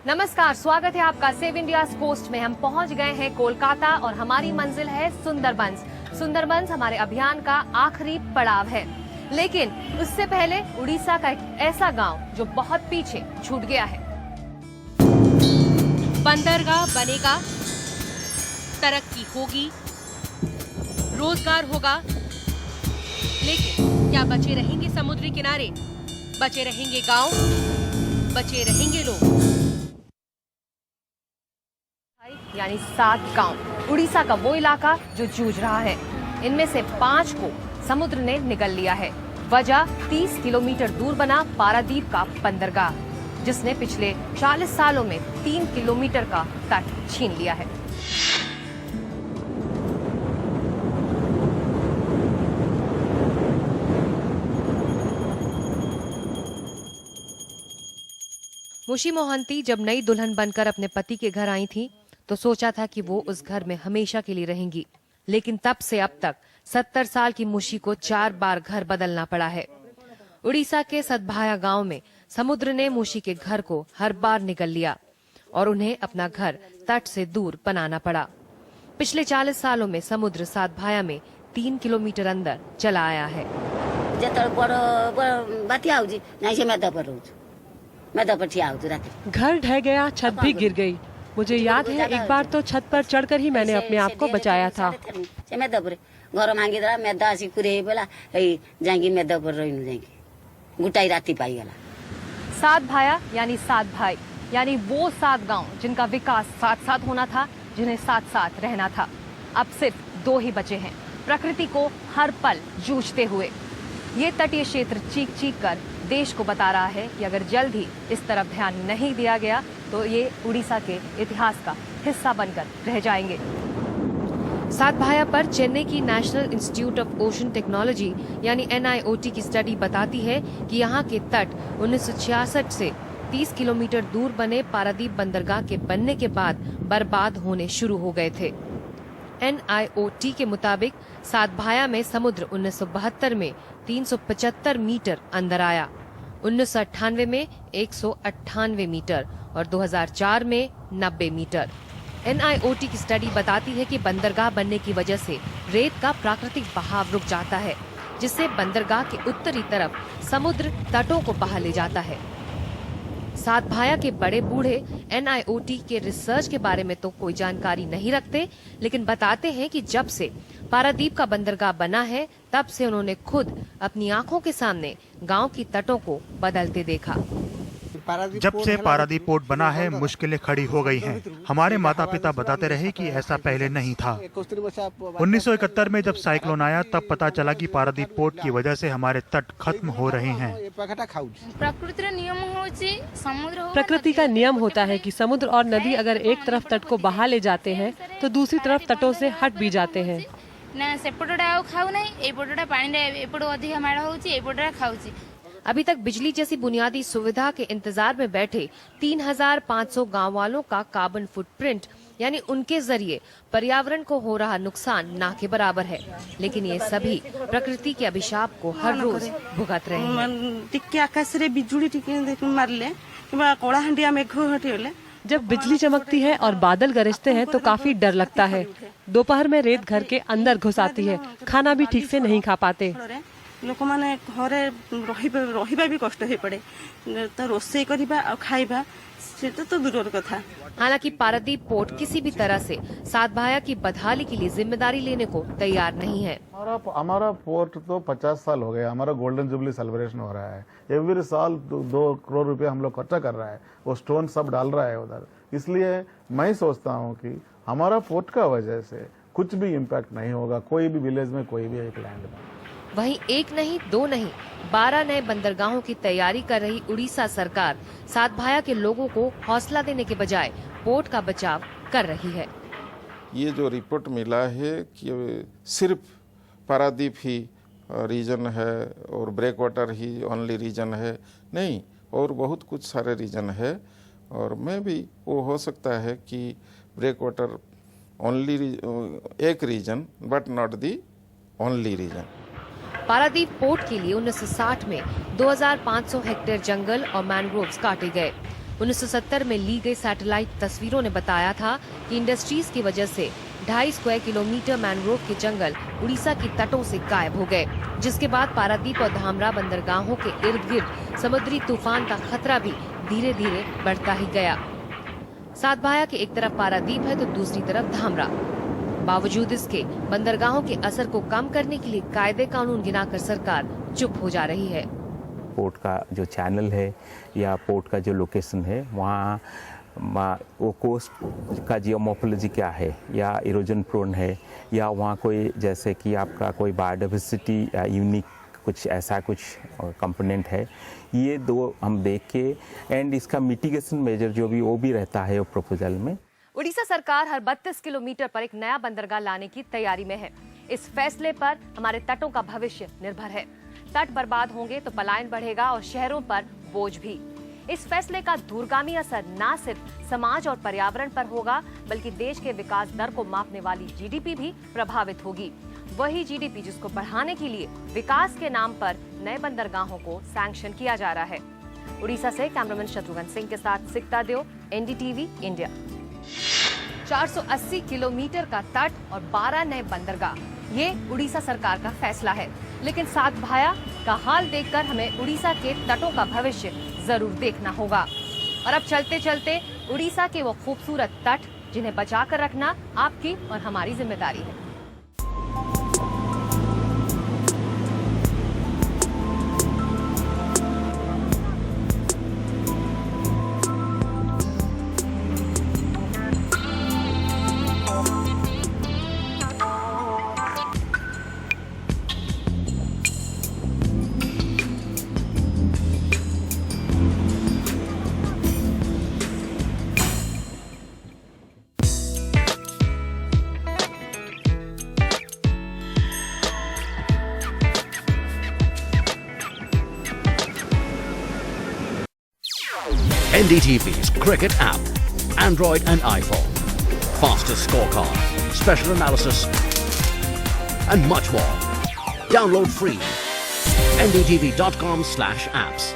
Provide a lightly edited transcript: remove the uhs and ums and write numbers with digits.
नमस्कार, स्वागत है आपका सेव इंडिया कोस्ट में। हम पहुंच गए हैं कोलकाता और हमारी मंजिल है सुंदरबंस। सुंदरबंस हमारे अभियान का आखिरी पड़ाव है, लेकिन उससे पहले उड़ीसा का एक ऐसा गांव जो बहुत पीछे छूट गया है। बंदरगाह बनेगा, तरक्की होगी, रोजगार होगा, लेकिन क्या बचे रहेंगे समुद्री किनारे? बचे रहेंगे गांव? बचे रहेंगे लोग? यानी 7 गांव उड़ीसा का वो इलाका जो जूझ रहा है। इनमें से 5 को समुद्र ने निगल लिया है। वजह 30 किलोमीटर दूर बना पारादीप का बंदरगाह, जिसने पिछले 40 सालों में 3 किलोमीटर का तट छीन लिया है। मुशी मोहंती जब नई दुल्हन बनकर अपने पति के घर आई थी तो सोचा था कि वो उस घर में हमेशा के लिए रहेंगी, लेकिन तब से अब तक 70 साल की मुशी को 4 बार घर बदलना पड़ा है। उड़ीसा के सतभाया गांव में समुद्र ने मुशी के घर को हर बार निगल लिया और उन्हें अपना घर तट से दूर बनाना पड़ा। पिछले 40 सालों में समुद्र सतभाया में 3 किलोमीटर अंदर चला आया है। घर ढह गया, छत भी गिर गई। मुझे याद है एक बार तो छत पर चढ़कर ही मैंने अपने आप को बचाया था। घर मांगी मेदा आसी कुरे बोला जाएंगी मेदा पर रही जाएंगी गुटाई राती पाई गला। सतभाया यानी 7 भाई, यानी वो 7 गांव जिनका विकास साथ साथ होना था, जिन्हें साथ साथ रहना था। अब सिर्फ 2 ही बचे हैं, प्रकृति को हर पल जूझते हुए। ये तटीय क्षेत्र चीख चीख कर देश को बता रहा है कि अगर जल्द ही इस तरफ ध्यान नहीं दिया गया तो ये उड़ीसा के इतिहास का हिस्सा बनकर रह जाएंगे। सतभाया पर चेन्नई की national institute of ocean technology यानी NIOT की स्टडी बताती है कि यहाँ के तट 1966 से 30 किलोमीटर दूर बने पारादीप बंदरगाह के बनने के बाद बर्बाद होने शुरू हो गए थे। NIOT के मुताबिक सतभाया में समुद्र 1972 में 375 मीटर अंदर आया, 1998 में 198 मीटर और 2004 में 90 मीटर। NIOT की स्टडी बताती है कि बंदरगाह बनने की वजह से रेत का प्राकृतिक बहाव रुक जाता है, जिससे बंदरगाह के उत्तरी तरफ समुद्र तटों को बहा ले जाता है। सतभाया के बड़े बूढ़े NIOT के रिसर्च के बारे में तो कोई जानकारी नहीं रखते, लेकिन बताते हैं कि जब से पारादीप का बंदरगाह बना है तब से उन्होंने खुद अपनी आंखों के सामने गांव की तटों को बदलते देखा। जब से पारादीप पोर्ट बना है मुश्किलें खड़ी हो गई हैं। हमारे माता पिता बताते रहे कि ऐसा पहले नहीं था। 1971 में जब साइक्लोन आया तब पता चला कि पारादीप पोर्ट की वजह से हमारे तट खत्म हो रहे हैं। प्रकृति का नियम होता है कि समुद्र और नदी अगर एक तरफ तट को बहा ले जाते हैं तो दूसरी तरफ तटों से हट भी जाते हैं। अभी तक बिजली जैसी बुनियादी सुविधा के इंतजार में बैठे 3500 गांव वालों का कार्बन फुटप्रिंट यानी उनके जरिए पर्यावरण को हो रहा नुकसान ना के बराबर है, लेकिन ये सभी प्रकृति के अभिशाप को हर रोज भुगत रहे हैं। जब बिजली चमकती है और बादल गरजते हैं तो काफी डर लगता है। दोपहर में रेत घर के अंदर घुस आती है, खाना भी ठीक से नहीं खा पाते। लोक माने घरे रहिबा भी कष्ट हो पड़े, तो रोषेई करबा और खाइबा सेटा तो दूर कथा। हालांकि पारादीप पोर्ट किसी भी तरह से सतभाया की बदहाली के लिए जिम्मेदारी लेने को तैयार नहीं है। हमारा पोर्ट तो 50 साल हो गए, हमारा गोल्डन जुबली सेलिब्रेशन हो रहा है। एवरी साल 2 करोड़ रुपए हम लोग खर्चा कर रहा है, वो स्टोन सब डाल रहा है उधर। इसलिए मैं सोचता हूँ कि हमारा पोर्ट का वजह से कुछ भी इम्पैक्ट नहीं होगा कोई भी विलेज में, कोई भी एक लैंड में। वहीं 1 नहीं 2 नहीं 12 नए बंदरगाहों की तैयारी कर रही उड़ीसा सरकार सतभाया के लोगों को हौसला देने के बजाय पोर्ट का बचाव कर रही है। ये जो रिपोर्ट मिला है कि सिर्फ पारादीप ही रीजन है और ब्रेक वाटर ही ओनली रीजन है, नहीं, और बहुत कुछ सारे रीजन है। और मैं भी वो हो सकता है कि ब्रेक वाटर ओनली एक reason but not the only reason. Paradip port के लिए 1960 में 2500 हेक्टेयर जंगल और मैंग्रोव्स काटे गए। 1970 में ली गई सैटेलाइट तस्वीरों ने बताया था कि इंडस्ट्रीज की वजह से 2.5 स्क्वायर किलोमीटर मैनग्रोव के जंगल उड़ीसा के तटों से गायब हो गए, जिसके बाद पारादीप और धामरा बंदरगाहों के इर्द गिर्द समुद्री तूफान का खतरा भी धीरे धीरे बढ़ता ही गया। सातभाया के एक तरफ पारादीप है तो दूसरी तरफ धामरा। बावजूद इसके बंदरगाहों के असर को कम करने के लिए कायदे कानून गिनाकर सरकार चुप हो जा रही है। पोर्ट का जो चैनल है या पोर्ट का जो लोकेशन है, वहाँ वो कोस्ट का जियोमॉर्फोलॉजी क्या है, या इरोजन प्रोन है, या वहाँ कोई जैसे कि आपका कोई बायोडाइवर्सिटी या यूनिक कुछ ऐसा कुछ कंपोनेंट है, ये दो हम देख के एंड इसका मिटिगेशन मेजर जो भी वो भी रहता है वो प्रपोजल में। उड़ीसा सरकार हर 32 किलोमीटर पर एक नया बंदरगाह लाने की तैयारी में है। इस फैसले पर हमारे तटों का भविष्य निर्भर है। तट बर्बाद होंगे तो पलायन बढ़ेगा और शहरों पर बोझ भी। इस फैसले का दूरगामी असर न सिर्फ समाज और पर्यावरण पर होगा, बल्कि देश के विकास दर को मापने वाली जीडीपी भी प्रभावित होगी। वही जीडीपी जिसको बढ़ाने के लिए विकास के नाम पर नए बंदरगाहों को सैंक्शन किया जा रहा है। उड़ीसा से कैमरामैन शत्रुघ्न सिंह के साथ सिकता देव, एनडीटीवी इंडिया। 480 किलोमीटर का तट और 12 नए बंदरगाह, ये उड़ीसा सरकार का फैसला है। लेकिन सातभाया का हाल देखकर हमें उड़ीसा के तटों का भविष्य जरूर देखना होगा। और अब चलते चलते उड़ीसा के वो खूबसूरत तट जिन्हें बचाकर रखना आपकी और हमारी जिम्मेदारी है। NDTV's Cricket app, Android and iPhone, fastest scorecard, special analysis, and much more. Download free. ndtv.com/apps.